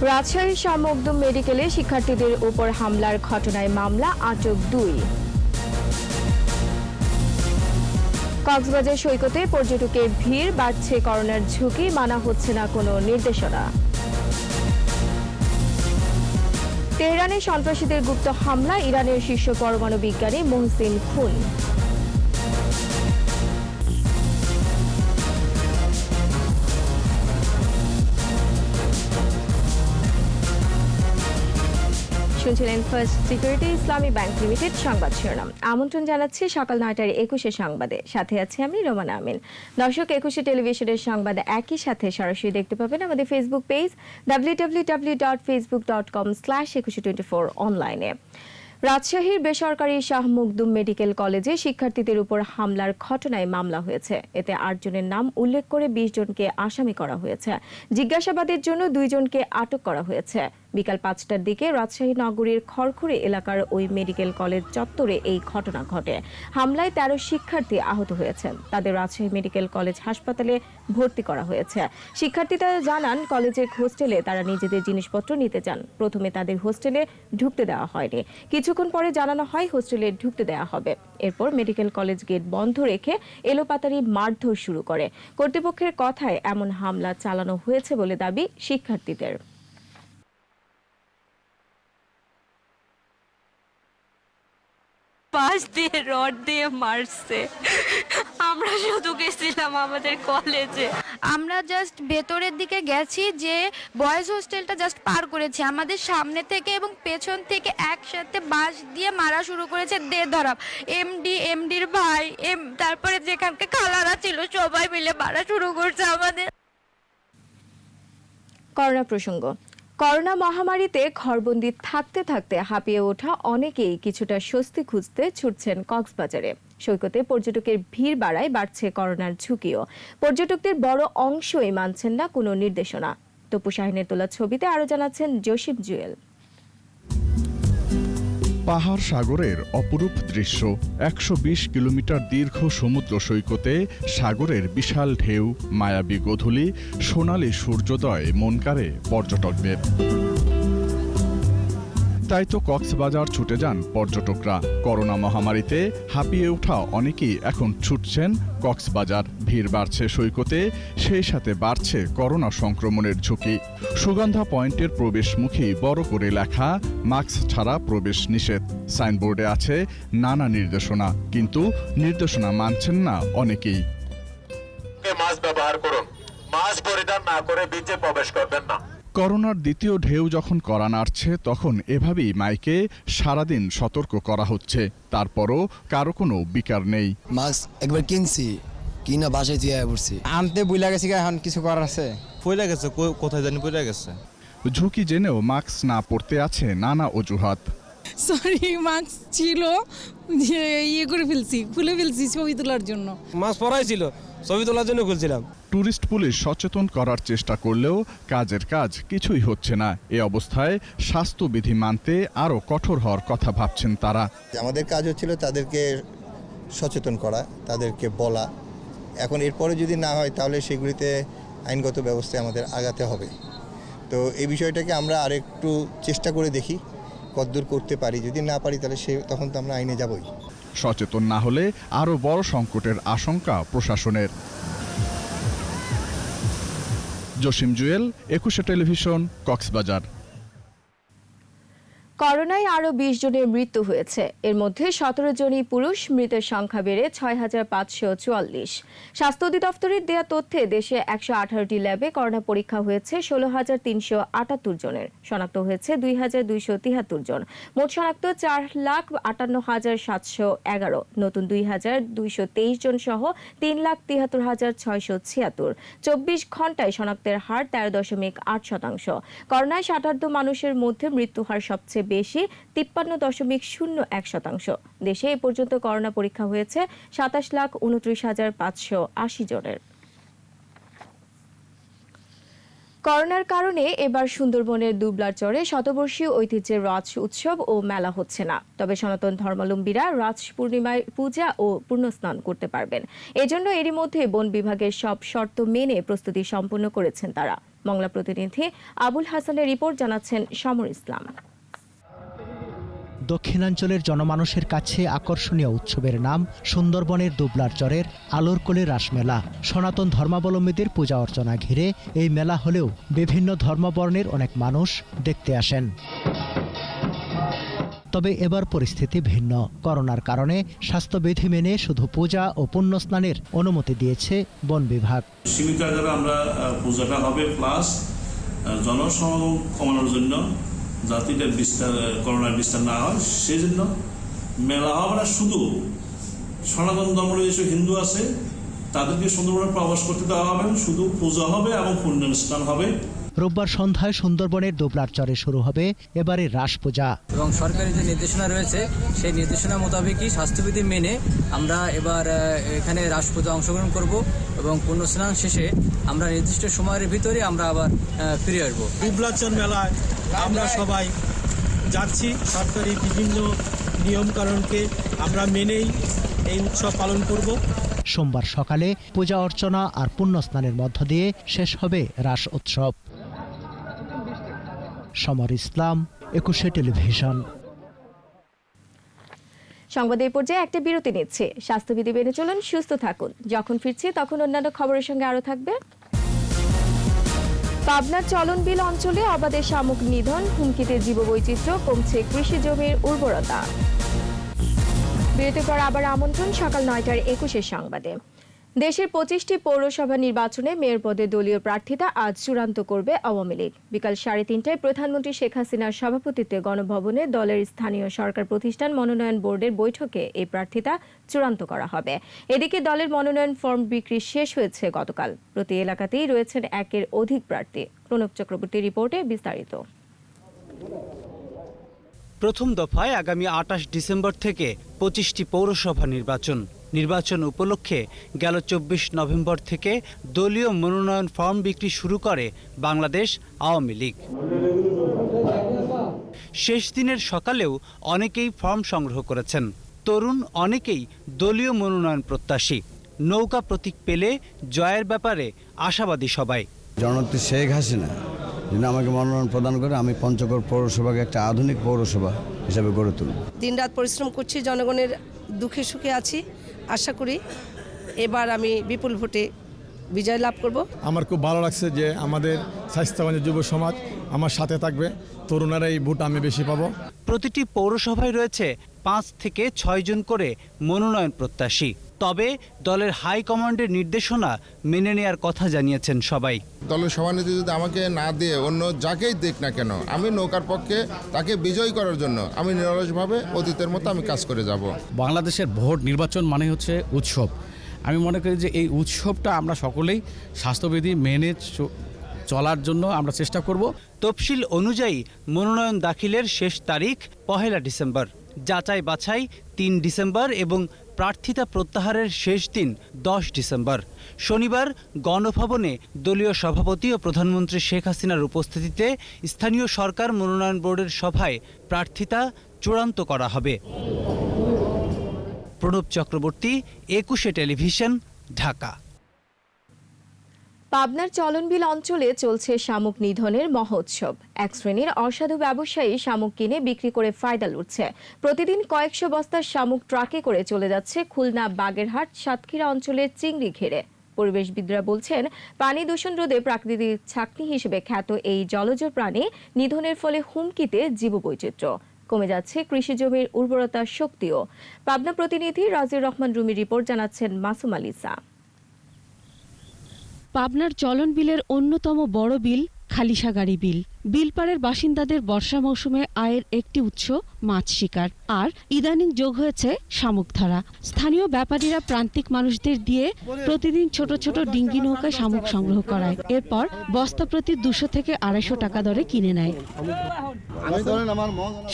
রাজশাহী শাহ মখদুম মেডিকেলে শিক্ষার্থীদের উপর হামলার ঘটনায় মামলা, আটক 2। কক্সবাজার সৈকতে পর্যটকের ভিড় বাড়ছে, করোনার ঝুঁকি, মানা হচ্ছে না কোনো নির্দেশনা। তেহরানে সন্ত্রাসীদের গুপ্ত হামলা, ইরানের শীর্ষ পরমাণু বিজ্ঞানী মোহসিন খুন। শুনছিলেন ফার্স্ট সিকিউরিটি ইসলামী ব্যাংক লিমিটেড সংবাদ শিরোনাম। আমন্ত্রণ জানাচ্ছি সকাল 9টার 21 সংবাদে। সাথে আছি আমি রোমানা আমিন। দর্শক, 21 টেলিভিশনের সংবাদ একই সাথে সরাসরি দেখতে পাবেন আমাদের ফেসবুক পেজ www.facebook.com/2124 অনলাইনে। রাজশাহীর বেসরকারি শাহ মখদুম মেডিকেল কলেজে শিক্ষার্থীদের উপর হামলার ঘটনায় মামলা হয়েছে। এতে 8 জনের নাম উল্লেখ করে 20 জনকে আসামি করা হয়েছে। জিজ্ঞাসাবাদের জন্য 2 জনকে আটক করা হয়েছে। বিকাল 5টার দিকে রাজশাহী নগরীর খড়খড়ি এলাকার ওই মেডিকেল কলেজ চত্বরে এই ঘটনা ঘটে। হামলায় 13 শিক্ষার্থী আহত হয়েছেন। তাদের রাজশাহী মেডিকেল কলেজ হাসপাতালে ভর্তি করা হয়েছে। শিক্ষার্থীরা জানান, কলেজের হোস্টেলে তারা নিজেদের জিনিসপত্র নিতে চান। প্রথমে তাদের হোস্টেলে ঢুকতে দেওয়া হয়নি। কিছুক্ষণ পরে জানানো হয় হোস্টেলে ঢুকতে দেওয়া হবে। এরপর মেডিকেল কলেজ গেট বন্ধ রেখে এলোপাতাড়ি মারধর শুরু করে। কর্তৃপক্ষের কথায় এমন হামলা চালানো হয়েছে বলে দাবি শিক্ষার্থীদের। পাশ দিয়ে রড দিয়ে মারছে। আমরা শুধু গেছিলাম আমাদের কলেজে। আমরা জাস্ট ভেতরের দিকে গেছি, যে বয়েজ হোস্টেলটা জাস্ট পার করেছি। আমাদের সামনে থেকে এবং পেছন থেকে একসাথে বাঁশ দিয়ে মারা শুরু করেছে, ধরা এমডির ভাই, তারপরে যেখানকে খালারা ছিল সবাই মিলে মারা শুরু করছে আমাদের। করোনা প্রসঙ্গ। করোনা মহামারীতে ঘরবন্দি থাকতে থাকতে হাঁপিয়ে ওঠা অনেকেই কিছুটা স্বস্তি খুঁজতে ছুটছেন কক্সবাজারে। সৈকতে পর্যটকের ভিড় বাড়ায় বাড়ছে করোনার ঝুঁকিও। পর্যটকদের বড় অংশই মানছেন না কোনো নির্দেশনা। তপু শাহিনের তোলা ছবিতে আরো জানাচ্ছেন জসিম জুয়েল। পাহাড় সাগরের অপরূপ দৃশ্য। 120 কিলোমিটার দীর্ঘ সমুদ্র সৈকতে সাগরের বিশাল ঢেউ, মায়াবী গোধূলি, সোনালী সূর্যোদয় মন কাড়ে পর্যটকদের। তাই তো কক্সবাজার ছুটে যান পর্যটকরা। করোনা মহামারীতে হাঁপিয়ে ওঠা অনেকেই এখন ছুটছেন কক্সবাজার। ভিড় বাড়ছে সৈকতে, সেই সাথে বাড়ছে করোনা সংক্রমণের ঝুঁকি। সুগন্ধা পয়েন্টের প্রবেশমুখী বড় করে লেখা মাস্ক ছাড়া প্রবেশ নিষেধ। সাইনবোর্ডে আছে নানা নির্দেশনা, কিন্তু নির্দেশনা মানছেন না অনেকেই। মাস্ক ব্যবহার করুন, মাস্ক পরিধান না করে বিচে প্রবেশ করবেন না। করোনার দ্বিতীয় ঢেউ যখন করা নাড়ছে, তখন এভাবেই মাইকে সারাদিন সতর্ক করা হচ্ছে। তারপরও কারো কোনো বিকার নেই। মাস্ক একবার কিনছি, কিনা বাসায় দিয়ে পড়ছি। আনতে বুইলা গেছি, এখন কিছু করার আছে? পড়ে গেছে, কোথায় জানি পড়ে গেছে। ঝুঁকি জেনেও মাস্ক না পরতে আছে নানা অজুহাত। সরি, মাস্ক ছিল, যে করে ফেলছি, খুলে ফেলছি ছবি তোলার জন্য। মাস্ক পরাই ছিল, ছবি তোলার জন্য খুলছিলাম। টুরিস্ট পুলিশ সচেতন করার চেষ্টা করলেও কাজের কাজ কিছুই হচ্ছে না। এ অবস্থায় স্বাস্থ্যবিধি মানতে আরও কঠোর হওয়ার কথা ভাবছেন তারা। আমাদের কাজ হচ্ছিল তাদেরকে সচেতন করা, তাদেরকে বলা। এখন এরপরে যদি না হয় তাহলে সেগুলিতে আইনগত ব্যবস্থায় আমাদের আগাতে হবে। তো এই বিষয়টাকে আমরা আরেকটু চেষ্টা করে দেখি কতদূর করতে পারি। যদি না পারি তাহলে তখন তো আমরা আইনে যাবই। সচেতন না হলে আরও বড় সংকটের আশঙ্কা প্রশাসনের। জসিম জুয়েল, 21 টেলিভিশন, কক্সবাজার। করোনায় আরও 20 জনের মৃত্যু হয়েছে। এর মধ্যে 17 জনই পুরুষ। মৃতের সংখ্যা বেড়ে 6544। স্বাস্থ্য অধিদপ্তরের দেয়া তথ্যে দেশে 118টি ল্যাবে করোনা পরীক্ষা হয়েছে 16,378 জনের। শনাক্ত হয়েছে 2,273 জন। মোট শনাক্ত 4,58,711। নতুন 2,223 জন সহ 3,73,676। 24 ঘন্টায় শনাক্তের হার 13.8%। করোনায় 67 মানুষের মধ্যে মৃত্যু হার সবচেয়ে বেশি, 53.01%। দেশে এ পর্যন্ত করোনা পরীক্ষা হয়েছে 27,29,580 জনের। করোনার কারণে এবার সুন্দরবনের দুবলাচরে শতবর্ষীয় ঐতিহ্যের রাজ উৎসব ও মেলা হচ্ছে না। তবে সনাতন ধর্মাবলম্বীরা রাজ পূর্ণিমায় পূজা ও পুণ্যস্নান করতে পারবেন। এজন্য এরই মধ্যে বন বিভাগের সব শর্ত মেনে প্রস্তুতি সম্পন্ন করেছেন তারা। মংলা প্রতিনিধি আবুল হাসানের রিপোর্ট, জানাচ্ছেন সমর ইসলাম। দক্ষিণাঞ্চলের জনমানুষের কাছে আকর্ষণীয় উৎসবের নাম সুন্দরবনের দুবলার চরের আলোর কোলে রাসমেলা। সনাতন ধর্মাবলম্বীদের পূজা অর্চনা ঘিরে এই মেলা হলেও বিভিন্ন ধর্মবর্ণের অনেক মানুষ দেখতে আসেন। তবে এবার পরিস্থিতি ভিন্ন। করোনার কারণে স্বাস্থ্যবিধি মেনে শুধু পূজা ও পুণ্যস্নানের অনুমতি দিয়েছে বন বিভাগ। সীমিত আকারে আমরা পূজাটা হবে, প্লাস জনসমাগম কমানোর জন্য যাতে করোনার বিস্তার না হয় সেই জন্য মেলা হবে না। শুধু সনাতন ধর্মের যেসব হিন্দু আছে তাদেরকে সুন্দরবনে প্রবেশ করতে দেওয়া হবে, শুধু পূজা হবে এবং পুণ্যস্নান হবে। রোববার সন্ধ্যায় সুন্দরবনের দুবলার চরে শুরু হবে এবারে রাস পূজা। এবং সরকারি যে নির্দেশনা রয়েছে সেই নির্দেশনা মোতাবেকই স্বাস্থ্যবিধি মেনে আমরা এবার এখানে রাস পূজা অংশগ্রহণ করব এবং পুণ্যস্নান শেষে আমরা নির্দিষ্ট সময়ের ভিতরে আমরা আবার ফিরে আসবো। দুবলার চর মেলায় আমরা সবাই যাচ্ছি। সরকারি বিভিন্ন নিয়মকানুনকে আমরা মেনেই এই উৎসব পালন করব। সোমবার সকালে পূজা অর্চনা আর পুণ্যস্নানের মধ্য দিয়ে শেষ হবে রাস উৎসব। সমর ইসলাম, 21 টেলিভিশন। সংবাদ এই পর্যায়ে একটা বিরতি নিচ্ছে। স্বাস্থ্যবিধি মেনে চলুন, সুস্থ থাকুন। যখন ফিরছি তখন অন্যান্য খবরের সঙ্গে আরো থাকবে। পাবনার চলনবিল অঞ্চলে অবাধে শামুক নিধন, হুমকিতে জীববৈচিত্র্য, কমছে কৃষি জমির উর্বরতা। বিরতির পর আবার আমন্ত্রণ সকাল 9টার 21 সংবাদে। দেশের 25টি পৌরসভা নির্বাচনে মেয়র পদে দলীয় প্রার্থিতা আজ চূড়ান্ত করবে আওয়ামী লীগ। বিকাল 3:30টায় প্রধানমন্ত্রী শেখ হাসিনার সভাপতিত্বে গণভবনে দলের স্থানীয় সরকার প্রতিষ্ঠান মনোনয়ন বোর্ডের বৈঠকে এই প্রার্থিতা চূড়ান্ত করা হবে। এদিকে দলের মনোনয়ন ফর্ম বিক্রি শেষ হয়েছে গতকাল। প্রতি এলাকাতেই রয়েছেন একের অধিক প্রার্থী। প্রণব চক্রবর্তীর রিপোর্টে বিস্তারিত। প্রথম দফায় আগামী 28 ডিসেম্বর থেকে 25টি পৌরসভা নির্বাচন উপলক্ষে গেল 24 নভেম্বর থেকে দলীয় মনোনয়ন ফর্ম বিক্রি শুরু করে বাংলাদেশ আওয়ামী লীগ। শেষ দিনের সকালেও অনেকেই ফর্ম সংগ্রহ করেছেন। তরুণ অনেকেই দলীয় মনোনয়ন প্রত্যাশী। নৌকা প্রতীক পেলে জয়ের ব্যাপারে আশাবাদী সবাই। জননেত্রী শেখ হাসিনা যিনি আমাকে মনোনয়ন প্রদান করে আমি পঞ্চগড় পৌরসভাকে একটা আধুনিক পৌরসভা হিসাবে গড়ে তুলব। দিনরাত পরিশ্রম করছি, জনগণের দুঃখে সুখে আছি। আশা করি এবার আমি বিপুল ভোটে বিজয় লাভ করব। আমার খুব ভালো লাগছে যে আমাদের স্বাস্থ্যবান যুব সমাজ আমার সাথে থাকবে। তরুণেরা এই ভোট আমি বেশি পাবো। প্রতিটি পৌরসভায় রয়েছে 5 থেকে 6 জন করে মনোনয়ন প্রত্যাশী। তবে দলের হাইকমান্ডের নির্দেশনা মেনে নেওয়ার কথা জানিয়েছেন সবাই। দলের সভানেত্রী যদি আমাকে না দিয়ে অন্য যাকেই দেখ না কেন, আমি নৌকার পক্ষে তাকে বিজয়ী করার জন্য আমি নিরলসভাবে অতীতের মতো আমি কাজ করে যাব। বাংলাদেশের ভোট নির্বাচন মানে হচ্ছে উৎসব। আমি মনে করি যে এই উৎসবটা আমরা সকলেই স্বাস্থ্যবিধি মেনে চলার জন্য আমরা চেষ্টা করব। তফসিল অনুযায়ী মনোনয়ন দাখিলের শেষ তারিখ 1 ডিসেম্বর, যাচাই বাছাই 3 ডিসেম্বর এবং প্রার্থিতা প্রত্যাহারের শেষ দিন 10 ডিসেম্বর। শনিবার গণভবনে দলীয় সভাপতি ও প্রধানমন্ত্রী শেখ হাসিনার উপস্থিতিতে স্থানীয় সরকার মনোনয়ন বোর্ডের সভায় প্রার্থিতা চূড়ান্ত করা হবে। প্রণব চক্রবর্তী, 21 টেলিভিশন, ঢাকা। পাবনার চলনবিল অঞ্চলে চলছে শামুক নিধনের মহোৎসব। এক শ্রেণীর অসাধু ব্যবসায়ী শামুক কিনে বিক্রি করে ফায়দা লুটছে। প্রতিদিন কয়েকশো বস্তা শামুক ট্রাকে করে চলে যাচ্ছে খুলনা, বাগেরহাট, সাতক্ষীরা অঞ্চলের চিংড়ি ঘেরে। পরিবেশবিদরা বলছেন, পানি দূষণ রোধে প্রাকৃতিক ছাঁকনি হিসেবে খ্যাত এই জলজ প্রাণী নিধনের ফলে হুমকিতে জীববৈচিত্র্য। কমে যাচ্ছে কৃষি জমির উর্বরতা শক্তিও। পাবনা প্রতিনিধি রাজিউর রহমান রুমির রিপোর্ট, জানাচ্ছেন মাসুম আলিসা। পাবনার চলন বিলের অন্যতম বড় বিল খালিশাগাড়ি বিল। বিলপাড়ের বাসিন্দাদের বর্ষা মৌসুমে আয়ের একটি উৎস মাছ শিকার, আর ইদানিং যোগ হয়েছে শামুক ধরা। স্থানীয় ব্যাপারীরা প্রান্তিক মানুষদের দিয়ে প্রতিদিন ছোট ছোট ডিঙ্গি নৌকায় শামুক সংগ্রহ করায়। এরপর বস্তা প্রতি 200 থেকে 250 টাকা দরে কিনে নেয়।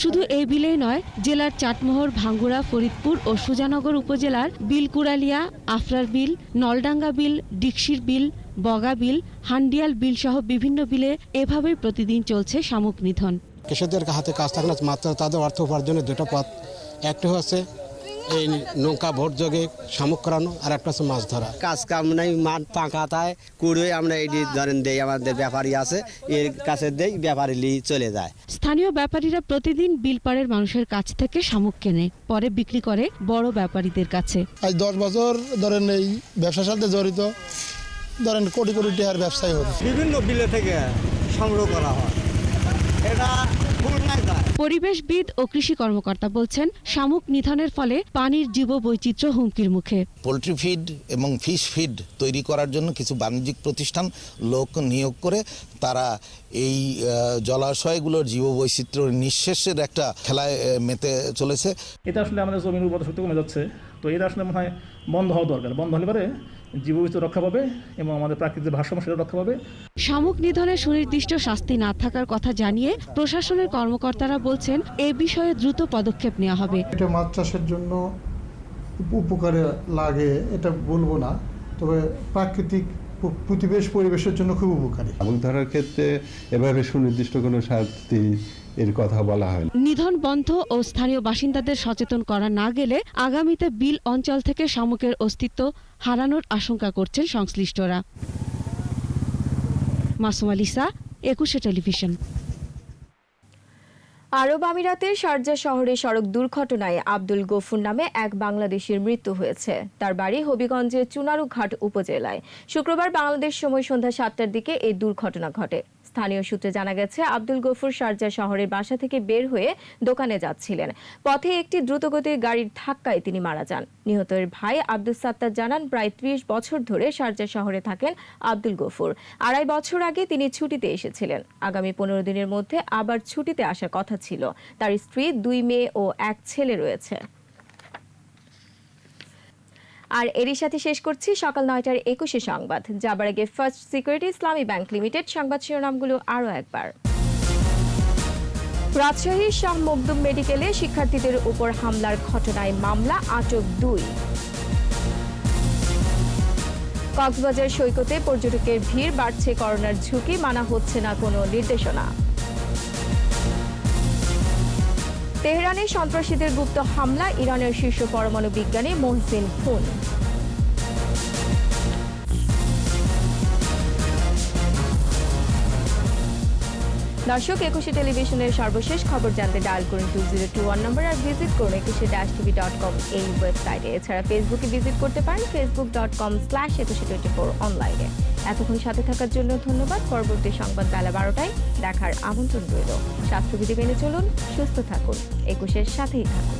শুধু এই বিলেই নয়, জেলার চাটমোহর, ভাঙ্গুড়া, ফরিদপুর ও সুজানগর উপজেলার বিলকুড়ালিয়া, আফরার বিল, নলডাঙ্গা বিল, ডিকশির বিল, বগা বিল, হান্ডিয়াল বিল সহ বিভিন্ন বিলে এভাবেই প্রতিদিন চলছে শামুক নিধন। কৃষকদের হাতে কাজ থাকলে মাত্র তাদের অর্থ উপার্জনের দুটো পথ। একটি হচ্ছে এই নৌকা ভোট যোগে শামুক করানো, আর একটা হচ্ছে মাছ ধরা। কাজ কাম নাই, মাঠ ফাঁকা তাই কুড়ে আমরা এই ধরেন দেই, আমাদের ব্যাপারী আছে এর কাছে দেই, ব্যাপারী চলে যায়। স্থানীয় ব্যাপারীরা প্রতিদিন বিলপাড়ের মানুষের কাছ থেকে শামুক কেনে, পরে বিক্রি করে বড় ব্যাপারীদের কাছে। আজ 10 বছর ধরেন এই ব্যবসার সাথে জড়িত, ধরেন কোটি কোটি টাকার ব্যবসায় হচ্ছে। বিভিন্ন বিলে থেকে সংগ্রহ করা হয়, এটা পরিবেশবিদ ও কৃষি কর্মকর্তা বলছেন, শামুক নিধনের ফলে পানির জীববৈচিত্র্য হুমকির মুখে। পোলট্রি ফিড এবং ফিশ ফিড তৈরি করার জন্য কিছু বাণিজ্যিক প্রতিষ্ঠান লোক নিয়োগ করে তারা এই জলাশয়গুলোর জীববৈচিত্র্য নিঃশেষের একটা খেলায় মেতে চলেছে। এটা আসলে আমাদের জমির উর্বরতা শক্তি কমে যাচ্ছে, তো এটা আসলে মনে হয় বন্ধ হওয়া দরকার। বন্ধ হলে পরে জীববৈচিত্র্য রক্ষা পাবে এবং আমাদের প্রাকৃতিক ভারসাম্য সেটা রক্ষা পাবে। শামুক নিধনের সুনির্দিষ্ট শাস্তি না থাকার কথা জানিয়ে প্রশাসনের কর্মকর্তারা বলছেন, এ বিষয়ে দ্রুত পদক্ষেপ নেওয়া হবে। এটা মাছ চাষের জন্য উপকারে লাগে এটা বলবো না, তবে প্রাকৃতিক পরিবেশের জন্য খুব উপকারী। শামুক ধরার ক্ষেত্রে এভাবে সুনির্দিষ্ট কোনো শাস্তি এর কথা বলা হয়। নিধন বন্ধ ও স্থানীয় বাসিন্দাদের সচেতন করা না গেলে আগামীতে বিল অঞ্চল থেকে শামুকের অস্তিত্ব হারানোর আশঙ্কা করছেন সংশ্লিষ্টরা। Masuma Lisa, 21 television. আরব আমিরাতের শারজাহ শহরে সড়ক দুর্ঘটনায় আব্দুল গফুর নামে এক বাংলাদেশির মৃত্যু হয়েছে। তার বাড়ি হবিগঞ্জের চুনারুঘাট উপজেলায়। শুক্রবার বাংলাদেশ সময় সন্ধ্যা 7টার দিকে এই দুর্ঘটনা ঘটে। স্থানীয় সূত্রে জানা গেছে, আব্দুল গফুর শারজাহ শহরের বাসা থেকে বের হয়ে দোকানে যাচ্ছিলেন। পথে একটি দ্রুতগতির গাড়ির ধাক্কায় তিনি মারা যান। নিহতের ভাই আব্দুল সাত্তার জানান, প্রায় 30 বছর ধরে শারজাহ শহরে থাকেন আব্দুল গফুর। 2.5 বছর আগে তিনি ছুটিতে এসেছিলেন। আগামী 15 দিনের মধ্যে আবার ছুটিতে আসার কথা ছিল। তার স্ত্রী, 2 মেয়ে ও 1 ছেলে রয়েছে। আর এরই সাথে শেষ করছি সকাল 9টার 21 সংবাদ। যাবার আগে ফার্স্ট সিকিউরিটি ইসলামী ব্যাংক লিমিটেড সংবাদ শিরোনামগুলো আরও একবার। রাজশাহীর শাহ মখদুম মেডিকেলে শিক্ষার্থীদের উপর হামলার ঘটনায় মামলা, আটক 2। কক্সবাজার সৈকতে পর্যটকের ভিড় বাড়ছে, করোনার ঝুঁকি, মানা হচ্ছে না কোনো নির্দেশনা। তেহরানে সন্ত্রাসীদের গুপ্ত হামলা, ইরানের শীর্ষ পরমাণু বিজ্ঞানী মোহসিন খুন। দর্শক, 21 টেলিভিশনের সর্বশেষ খবর জানতে ডায়াল করুন 2021 নম্বর আর ভিজিট করুন 21-tv.com এই ওয়েবসাইটে। এছাড়া ফেসবুকে ভিজিট করতে পারেন facebook.com/2124 অনলাইনে। এতক্ষণ সাথে থাকার জন্য ধন্যবাদ। পরবর্তী সংবাদ বেলা 12টায় দেখার আমন্ত্রণ রইল। স্বাস্থ্যবিধি মেনে চলুন, সুস্থ থাকুন, 21-এর সাথেই থাকুন।